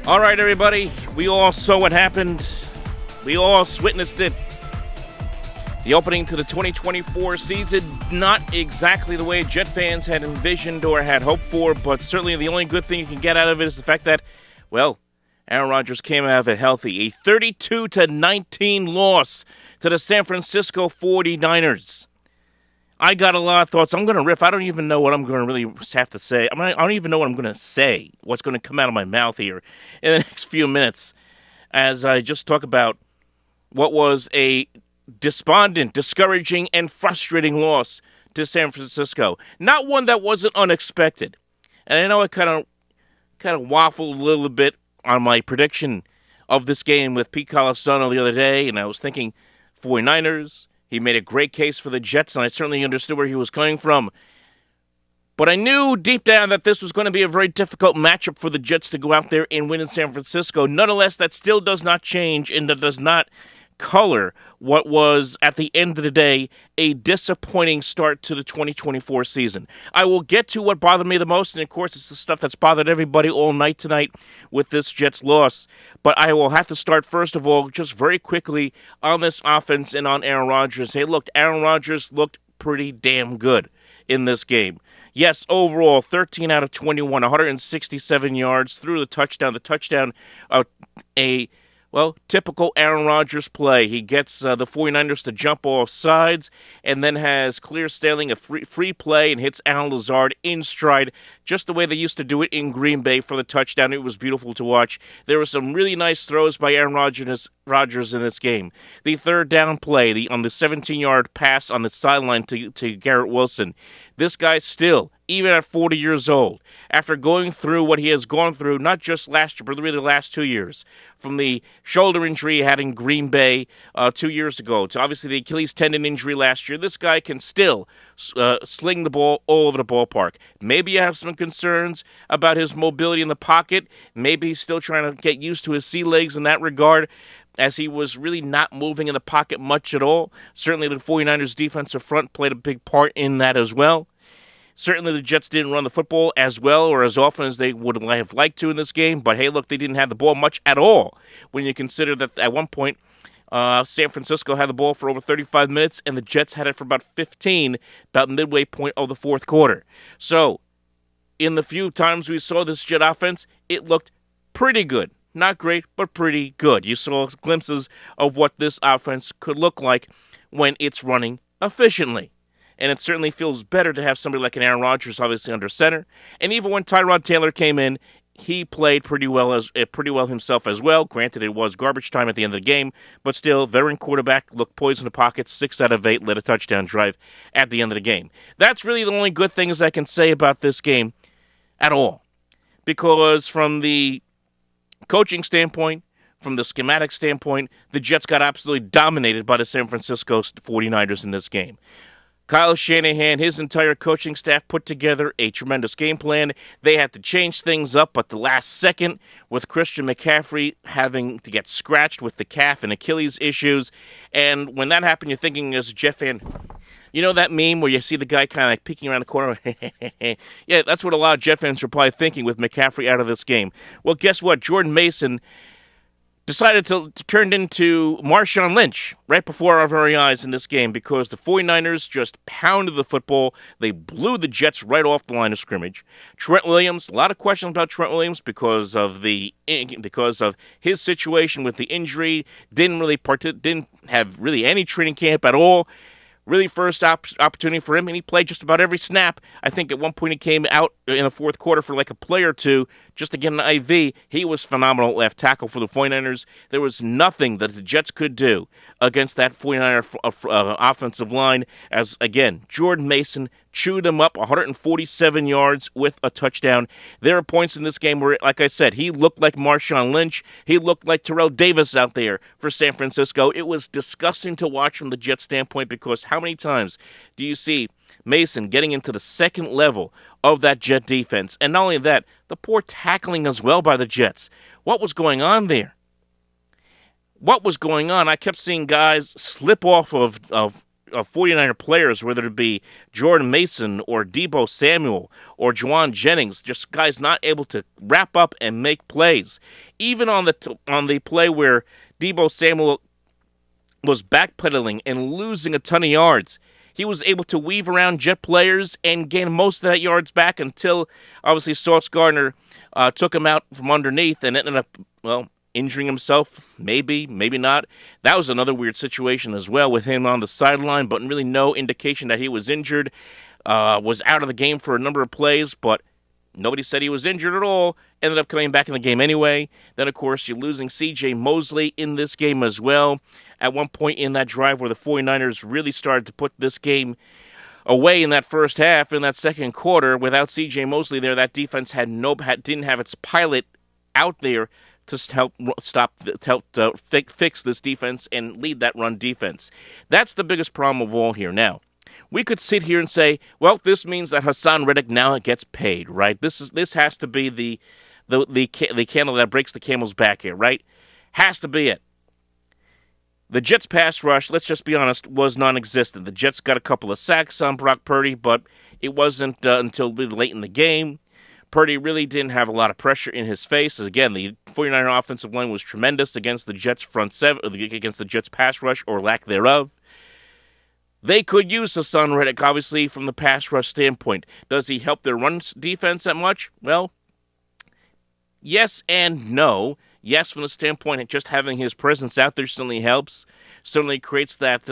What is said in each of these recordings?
All right, everybody. We all saw what happened. We all witnessed it. The opening to the 2024 season, not exactly the way Jet fans had envisioned or had hoped for, but certainly the only good thing you can get out of it is the fact that, well, Aaron Rodgers came out of it healthy. A 32-19 loss to the San Francisco 49ers. I got a lot of thoughts. I'm going to riff. I don't even know what I'm going to really have to say. I don't even know what I'm going to say, what's going to come out of my mouth here in the next few minutes as I just talk about what was a despondent, discouraging, and frustrating loss to San Francisco. Not one that wasn't unexpected. And I know I kind of waffled a little bit on my prediction of this game with Pete Colasano the other day, and I was thinking 49ers. He made a great case for the Jets, and I certainly understood where he was coming from. But I knew deep down that this was going to be a very difficult matchup for the Jets to go out there and win in San Francisco. Nonetheless, that still does not change and that does not color what was, at the end of the day, a disappointing start to the 2024 season. I will get to what bothered me the most, and of course it's the stuff that's bothered everybody all night tonight with this Jets loss. But I will have to start, first of all, just very quickly on this offense and on Aaron Rodgers. Hey, look, Aaron Rodgers looked pretty damn good in this game. Yes, overall, 13 out of 21, 167 yards through the touchdown. The touchdown, typical Aaron Rodgers play. He gets the 49ers to jump off sides and then has clear sailing, a free play, and hits Alan Lazard in stride, just the way they used to do it in Green Bay for the touchdown. It was beautiful to watch. There were some really nice throws by Aaron Rodgers in this game. The third down play, on the 17-yard pass on the sideline to Garrett Wilson. This guy still, even at 40 years old, after going through what he has gone through, not just last year, but really the last 2 years, from the shoulder injury he had in Green Bay 2 years ago to obviously the Achilles tendon injury last year, this guy can still sling the ball all over the ballpark. Maybe you have some concerns about his mobility in the pocket. Maybe he's still trying to get used to his sea legs in that regard, as he was really not moving in the pocket much at all. Certainly the 49ers defensive front played a big part in that as well. Certainly the Jets didn't run the football as well or as often as they would have liked to in this game, but hey, look, they didn't have the ball much at all when you consider that at one point San Francisco had the ball for over 35 minutes and the Jets had it for about 15, about midway point of the fourth quarter. So, in the few times we saw this Jet offense, it looked pretty good. Not great, but pretty good. You saw glimpses of what this offense could look like when it's running efficiently. And it certainly feels better to have somebody like an Aaron Rodgers obviously under center. And even when Tyrod Taylor came in, he played pretty well himself as well. Granted, it was garbage time at the end of the game, but still, veteran quarterback, looked poised in the pocket, 6 out of 8, led a touchdown drive at the end of the game. That's really the only good things I can say about this game at all. Because from the coaching standpoint, from the schematic standpoint, the Jets got absolutely dominated by the San Francisco 49ers in this game. Kyle Shanahan, his entire coaching staff put together a tremendous game plan. They had to change things up at the last second with Christian McCaffery having to get scratched with the calf and Achilles issues. And when that happened, you're thinking as a Jet fan, you know that meme where you see the guy kind of like peeking around the corner? Yeah, that's what a lot of Jet fans are probably thinking with McCaffrey out of this game. Well, guess what? Jordan Mason decided to turn into Marshawn Lynch right before our very eyes in this game because the 49ers just pounded the football. They blew the Jets right off the line of scrimmage. Trent Williams, a lot of questions about Trent Williams because of his situation with the injury. Didn't have really any training camp at all. Really first opportunity for him, and he played just about every snap. I think at one point he came out in the fourth quarter for like a play or two just to get an IV. He was phenomenal left tackle for the 49ers. There was nothing that the Jets could do against that 49er offensive line as, again, Jordan Mason chewed them up 147 yards with a touchdown. There are points in this game where, like I said, he looked like Marshawn Lynch. He looked like Terrell Davis out there for San Francisco. It was disgusting to watch from the Jets standpoint because how many times do you see Mason getting into the second level of that Jet defense? And not only that, the poor tackling as well by the Jets. What was going on there? What was going on? I kept seeing guys slip off of 49er players, whether it be Jordan Mason or Deebo Samuel or Juwan Jennings, just guys not able to wrap up and make plays. Even on the play where Deebo Samuel was backpedaling and losing a ton of yards, he was able to weave around Jet players and gain most of that yards back until, obviously, Sauce Gardner took him out from underneath and ended up, injuring himself. Maybe not. That was another weird situation as well with him on the sideline, but really no indication that he was injured. Was out of the game for a number of plays, but nobody said he was injured at all. Ended up coming back in the game anyway. Then, of course, you're losing C.J. Mosley in this game as well. At one point in that drive where the 49ers really started to put this game away in that first half, in that second quarter, without C.J. Mosley there, that defense didn't have its pilot out there to help fix this defense and lead that run defense. That's the biggest problem of all here. Now, we could sit here and say, well, this means that Hassan Reddick now gets paid, right? This has to be the candle that breaks the camel's back here, right? Has to be it. The Jets' pass rush, let's just be honest, was non-existent. The Jets got a couple of sacks on Brock Purdy, but it wasn't until really late in the game. Purdy really didn't have a lot of pressure in his face. As again, the 49er offensive line was tremendous against the Jets' front seven, against the Jets' pass rush, or lack thereof. They could use Hassan Reddick, obviously, from the pass rush standpoint. Does he help their run defense that much? Well, yes and no. Yes, from the standpoint of just having his presence out there certainly helps. Certainly creates that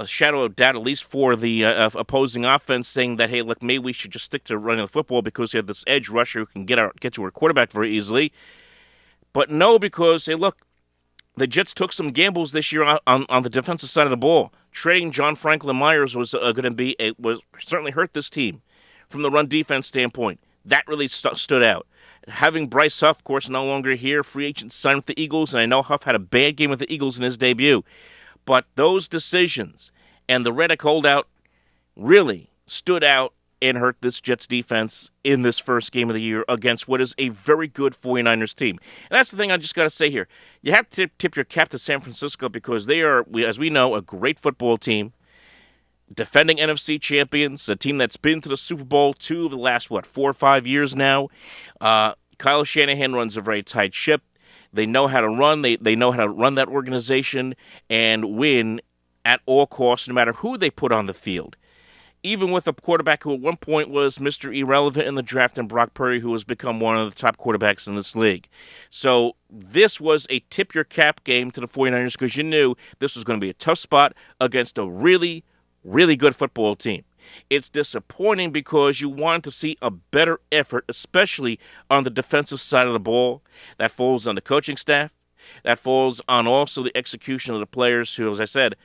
shadow of doubt, at least for the opposing offense, saying that, hey, look, maybe we should just stick to running the football because you have this edge rusher who can get to our quarterback very easily. But no, because, hey, look, the Jets took some gambles this year on the defensive side of the ball. Trading John Franklin Myers was certainly hurt this team from the run defense standpoint. That really stood out. Having Bryce Huff, of course, no longer here, free agent signed with the Eagles, and I know Huff had a bad game with the Eagles in his debut. But those decisions and the Reddick holdout really stood out and hurt this Jets defense in this first game of the year against what is a very good 49ers team. And that's the thing I just got to say here. You have to tip your cap to San Francisco because they are, as we know, a great football team. Defending NFC champions, a team that's been to the Super Bowl 2 of the last, 4 or 5 years now. Kyle Shanahan runs a very tight ship. They know how to run. They know how to run that organization and win at all costs, no matter who they put on the field. Even with a quarterback who at one point was Mr. Irrelevant in the draft, and Brock Purdy, who has become one of the top quarterbacks in this league. So this was a tip-your-cap game to the 49ers because you knew this was going to be a tough spot against a really good football team. It's disappointing because you wanted to see a better effort, especially on the defensive side of the ball. That falls on the coaching staff. That falls on also the execution of the players who, as I said,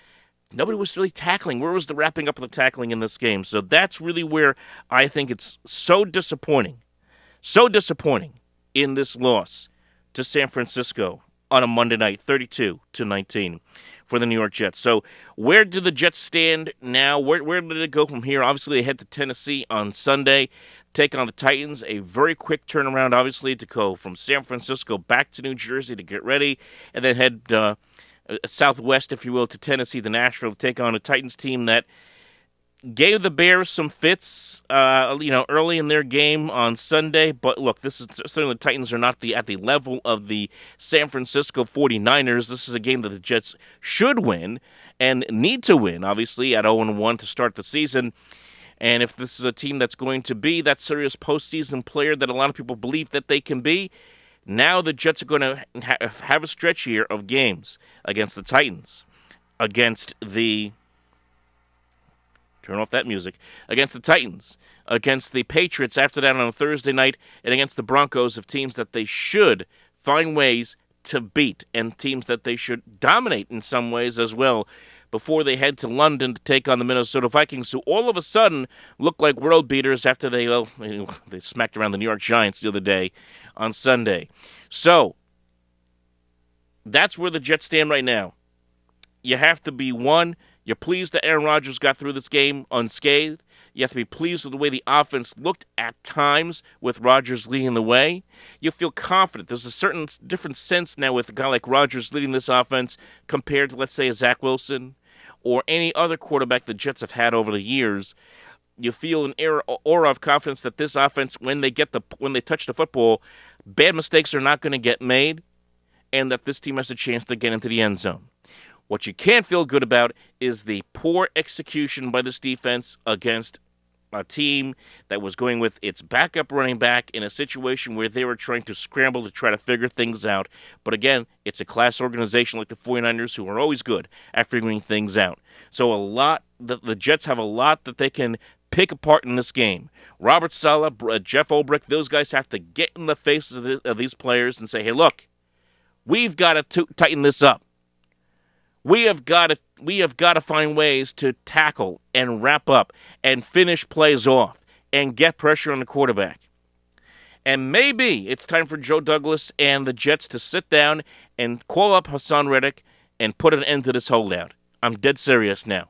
nobody was really tackling. Where was the wrapping up of the tackling in this game? So that's really where I think it's so disappointing in this loss to San Francisco on a Monday night, 32-19. For the New York Jets. So where do the Jets stand now? Where did it go from here? Obviously, they head to Tennessee on Sunday, take on the Titans. A very quick turnaround, obviously, to go from San Francisco back to New Jersey to get ready, and then head southwest, if you will, to Tennessee, to Nashville, to take on a Titans team that gave the Bears some fits, early in their game on Sunday. But look, this is certainly the Titans are not at the level of the San Francisco 49ers. This is a game that the Jets should win and need to win, obviously, at 0-1 to start the season. And if this is a team that's going to be that serious postseason player that a lot of people believe that they can be, now the Jets are going to have a stretch here of games against the Titans, against the against the Titans, against the Patriots after that on a Thursday night, and against the Broncos, of teams that they should find ways to beat and teams that they should dominate in some ways as well before they head to London to take on the Minnesota Vikings, who all of a sudden look like world beaters after they smacked around the New York Giants the other day on Sunday. So that's where the Jets stand right now. You have to be you're pleased that Aaron Rodgers got through this game unscathed. You have to be pleased with the way the offense looked at times with Rodgers leading the way. You feel confident. There's a certain different sense now with a guy like Rodgers leading this offense compared to, let's say, a Zach Wilson or any other quarterback the Jets have had over the years, you feel an aura of confidence that this offense, when they touch the football, bad mistakes are not going to get made, and that this team has a chance to get into the end zone. What you can't feel good about is the poor execution by this defense against a team that was going with its backup running back in a situation where they were trying to scramble to try to figure things out. But again, it's a class organization like the 49ers who are always good at figuring things out. So the Jets have a lot that they can pick apart in this game. Robert Saleh, Jeff Ulbrich, those guys have to get in the faces of these players and say, hey, look, we've got to tighten this up. We have got to find ways to tackle and wrap up and finish plays off and get pressure on the quarterback. And maybe it's time for Joe Douglas and the Jets to sit down and call up Hassan Reddick and put an end to this holdout. I'm dead serious now.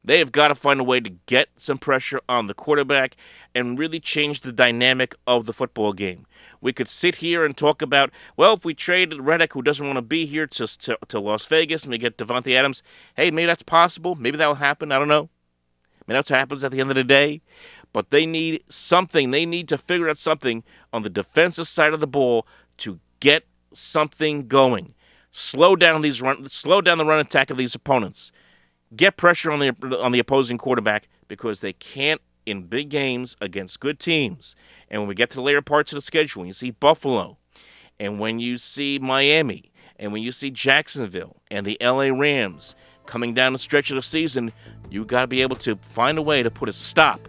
They have got to find a way to get some pressure on the quarterback and really change the dynamic of the football game. We could sit here and talk about, well, if we trade Reddick, who doesn't want to be here, to Las Vegas, and we get Devontae Adams, hey, maybe that's possible. Maybe that will happen. I don't know. Maybe that's what happens at the end of the day. But they need something. They need to figure out something on the defensive side of the ball to get something going. Slow down the run attack of these opponents. Get pressure on the opposing quarterback, because they can't in big games against good teams. And when we get to the later parts of the schedule, when you see Buffalo, and when you see Miami, and when you see Jacksonville and the LA Rams coming down the stretch of the season, you got to be able to find a way to put a stop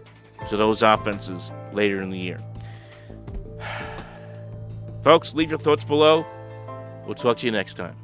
to those offenses later in the year. Folks, leave your thoughts below. We'll talk to you next time.